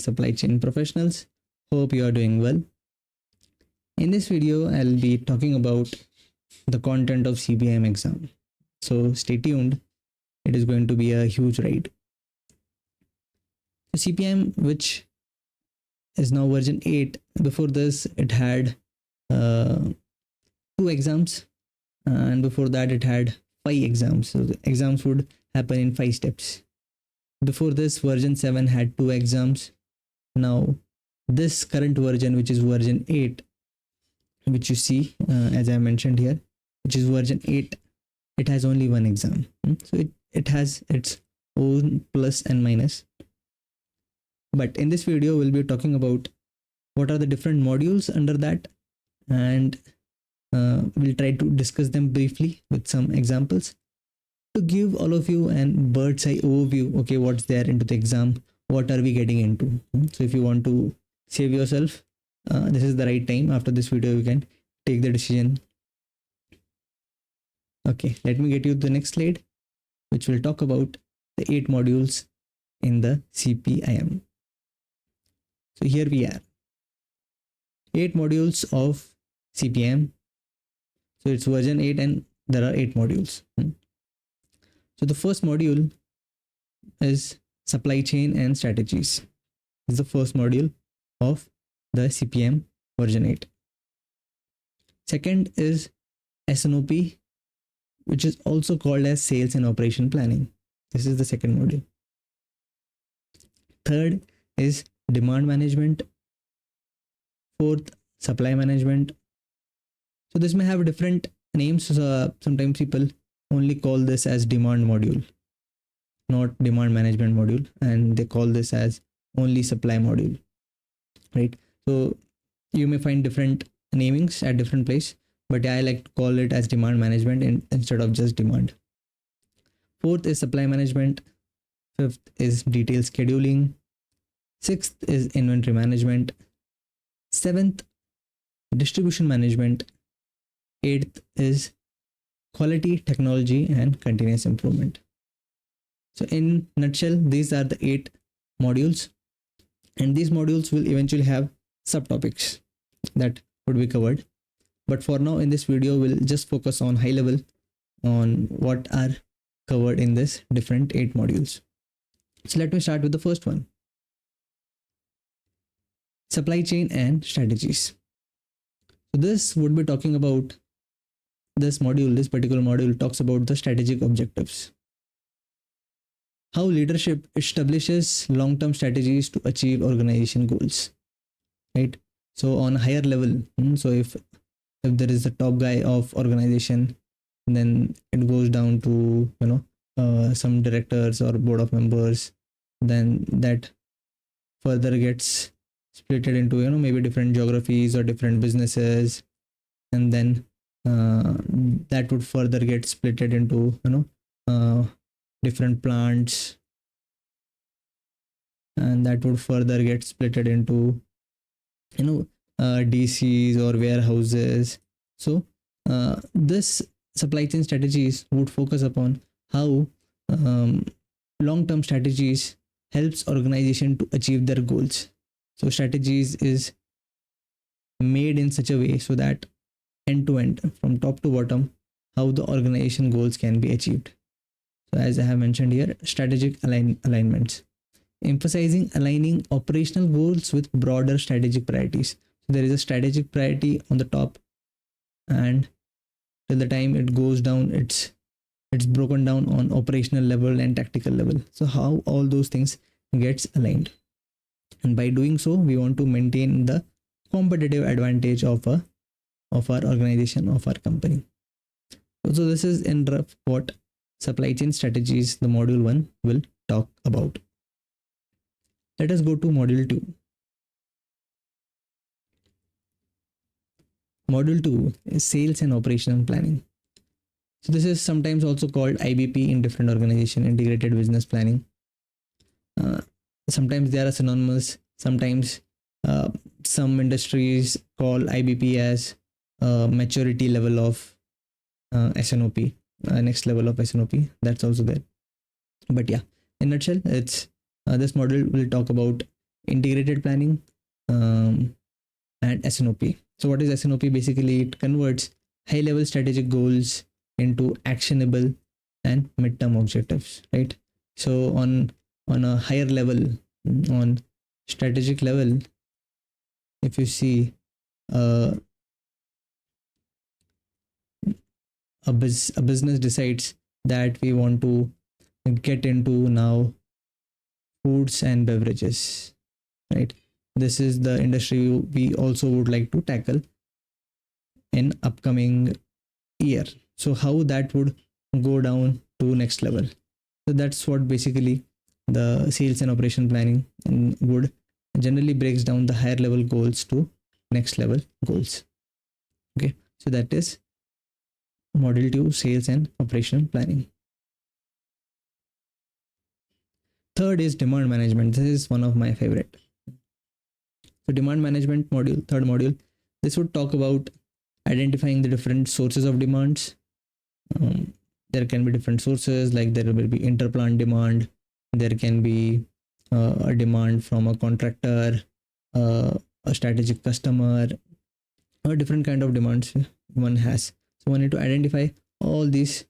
supply chain professionals. Hope you are doing well. In this video, I'll be talking about the content of CPIM exam. So stay tuned. It is going to be a huge ride. CPIM, which is now version 8. Before this, it had 2 exams, and before that, it had 5 exams. So the exams would happen in 5 steps. Before this, version 7 had 2 exams. Now, this current version, which is version 8, which you see as I mentioned here, which is version 8, it has only 1 exam. So it has its own plus and minus. But in this video, we'll be talking about what are the different modules under that, and we'll try to discuss them briefly with some examples to give all of you a bird's eye overview. Okay, what's there into the exam? What are we getting into? So if you want to save yourself, this is the right time. After this video, you can take the decision. Okay, let me get you to the next slide, which will talk about the 8 modules in the CPIM. So here we are, 8 modules of CPIM. So it's version 8 and there are 8 modules. So the first module is supply chain and strategies. This is the first module of the CPIM version 8. Second is SNOP, which is also called as sales and operation planning. This is the second module. Third is demand management. Fourth, supply management. So this may have different names. So sometimes people only call this as demand module, not demand management module, and they call this as only supply module, right? So you may find different namings at different place, but I like to call it as demand management instead of just demand. Fourth is supply management. Fifth is detailed scheduling. Sixth is inventory management. Seventh, distribution management. Eighth is quality, technology, and continuous improvement. So in nutshell, these are the 8 modules, and these modules will eventually have subtopics that would be covered. But for now, in this video, we'll just focus on high level on what are covered in this different 8 modules. So let me start with the first one. Supply chain and strategies. So this would be talking about this module. This particular module talks about the strategic objectives. How leadership establishes long-term strategies to achieve organization goals, right? So on a higher level, so if there is a top guy of organization, then it goes down to some directors or board of members, then that further gets splitted into maybe different geographies or different businesses, and then that would further get splitted into different plants, and that would further get splitted into DCs or warehouses. So this supply chain strategies would focus upon how long-term strategies helps organization to achieve their goals. So strategies is made in such a way so that end to end, from top to bottom, how the organization goals can be achieved. So as I have mentioned here, strategic alignments, emphasizing aligning operational goals with broader strategic priorities. So there is a strategic priority on the top, and till the time it goes down, it's broken down on operational level and tactical level. So how all those things gets aligned, and by doing so, we want to maintain the competitive advantage of our organization, of our company. So this is in rough what supply chain strategies, the module 1, will talk about. Let us go to module 2. Module 2 is sales and operational planning. So this is sometimes also called IBP in different organization, integrated business planning. Sometimes they are synonymous. Sometimes some industries call IBP as maturity level of SNOP, next level of SNOP. That's also there. But yeah, in a nutshell, it's this module will talk about integrated planning, and SNOP. So what is SNOP? Basically, it converts high level strategic goals into actionable and midterm objectives, right? So on a higher level, on strategic level, if you see uh, a business decides that we want to get into now foods and beverages, right? This is the industry we also would like to tackle in upcoming year. So how that would go down to next level. So that's what basically the sales and operation planning would generally breaks down the higher level goals to next level goals. Okay, so that is module 2, sales and operational planning. Third is demand management. This is one of my favorite. So demand management module, third module, this would talk about identifying the different sources of demands. There can be different sources, like there will be interplant demand, there can be a demand from a contractor, a strategic customer, or different kind of demands one has. So one need to identify all these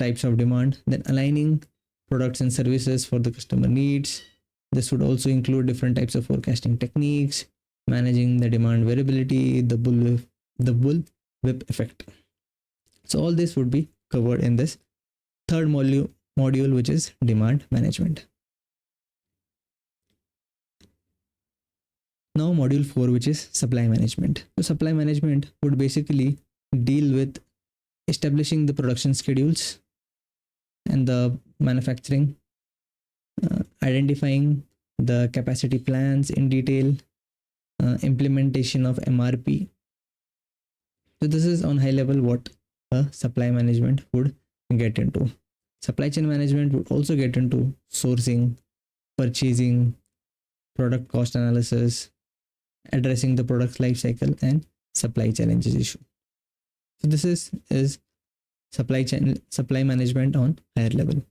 types of demand, then aligning products and services for the customer needs. This would also include different types of forecasting techniques, managing the demand variability, the bullwhip effect. So all this would be covered in this third module, which is demand management. Now module 4, which is supply management. So supply management would basically deal with establishing the production schedules and the manufacturing, identifying the capacity plans in detail, implementation of MRP. So this is on high level what a supply management would get into. Supply chain management would also get into sourcing, purchasing, product cost analysis, addressing the product life cycle, and supply challenges issue. So this is supply management on higher level.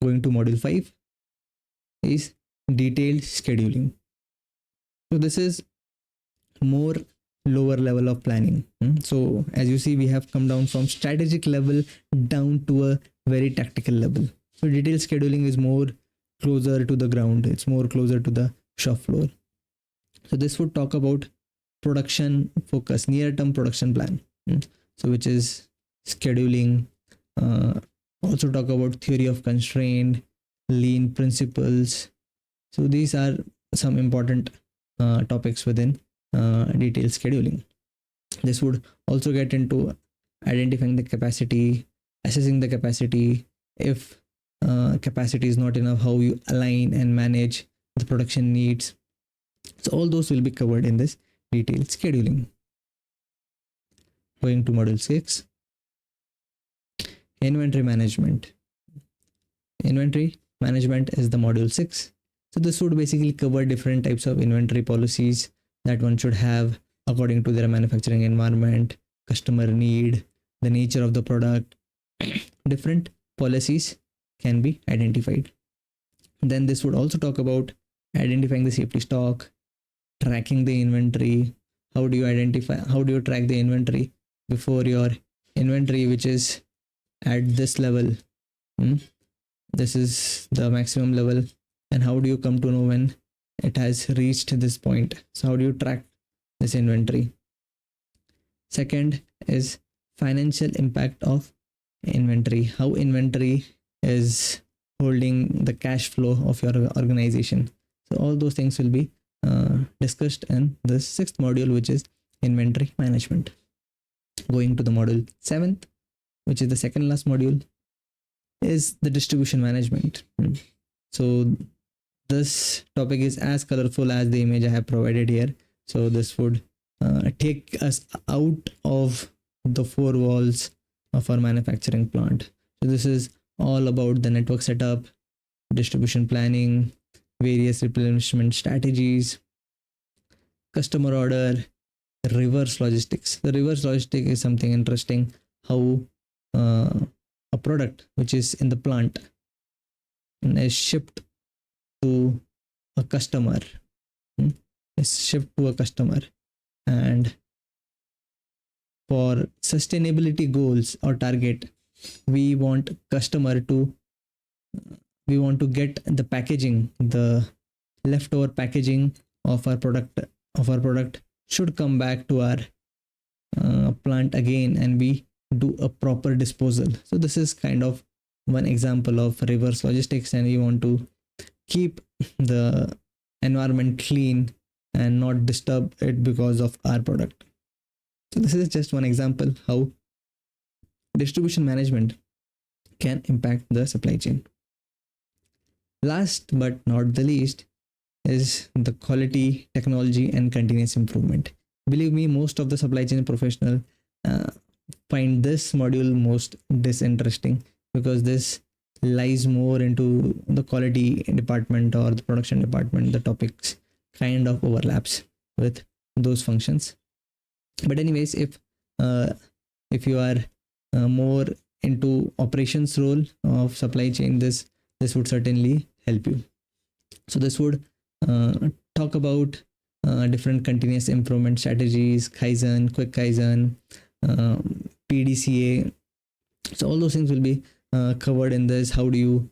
Going to module 5 is detailed scheduling. So this is more lower level of planning. So as you see, we have come down from strategic level down to a very tactical level. So detailed scheduling is more closer to the ground, it's more closer to the shop floor. So this would talk about production focus, near term production plan, so which is scheduling. Also talk about theory of constraint, lean principles. So these are some important topics within detailed scheduling. This would also get into identifying the capacity, assessing the capacity. If capacity is not enough, how you align and manage the production needs. So all those will be covered in this detailed scheduling. Going to module 6, inventory management. Inventory management is the module 6. So this would basically cover different types of inventory policies that one should have according to their manufacturing environment, customer need, the nature of the product. Different policies can be identified. Then this would also talk about identifying the safety stock, tracking the inventory. How do you track the inventory before your inventory, which is at this level? This is the maximum level, and how do you come to know when it has reached this point? So how do you track this inventory? Second is financial impact of inventory, how inventory is holding the cash flow of your organization. So all those things will be discussed in the 6th module, which is inventory management. Going to the module 7th, which is the second last module, is the distribution management. So this topic is as colorful as the image I have provided here. So this would take us out of the 4 walls of our manufacturing plant. So this is all about the network setup, distribution planning, various replenishment strategies, customer order, reverse logistics. The reverse logistic is something interesting, how a product which is in the plant is shipped to a customer. Let's shift to a customer. And for sustainability goals or target, we want customer to we want to get the packaging, the leftover packaging of our product should come back to our plant again, and we do a proper disposal. So this is kind of one example of reverse logistics, and we want to keep the environment clean and not disturb it because of our product. So this is just one example how distribution management can impact the supply chain. Last but not the least is the quality, technology, and continuous improvement. Believe me, most of the supply chain professional find this module most disinteresting, because this lies more into the quality department or the production department. The topics kind of overlaps with those functions. But anyways, if you are more into operations role of supply chain, this would certainly help you. So this would talk about different continuous improvement strategies, Kaizen, quick Kaizen, PDCA. So all those things will be covered in this. How do you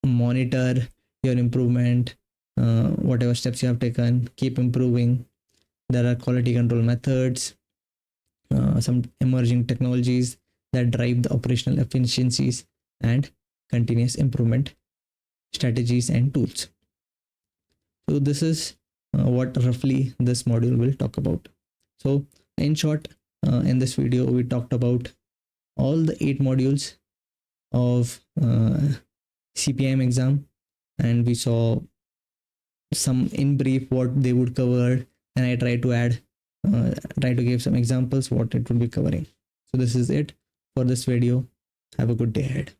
monitor your improvement, whatever steps you have taken, keep improving. There are quality control methods, some emerging technologies that drive the operational efficiencies, and continuous improvement strategies and tools. So this is what roughly this module will talk about. So in short, in this video, we talked about all the 8 modules of CPIM exam, and we saw some in brief what they would cover, and I try to give some examples what it would be covering. So this is it for this video. Have a good day ahead.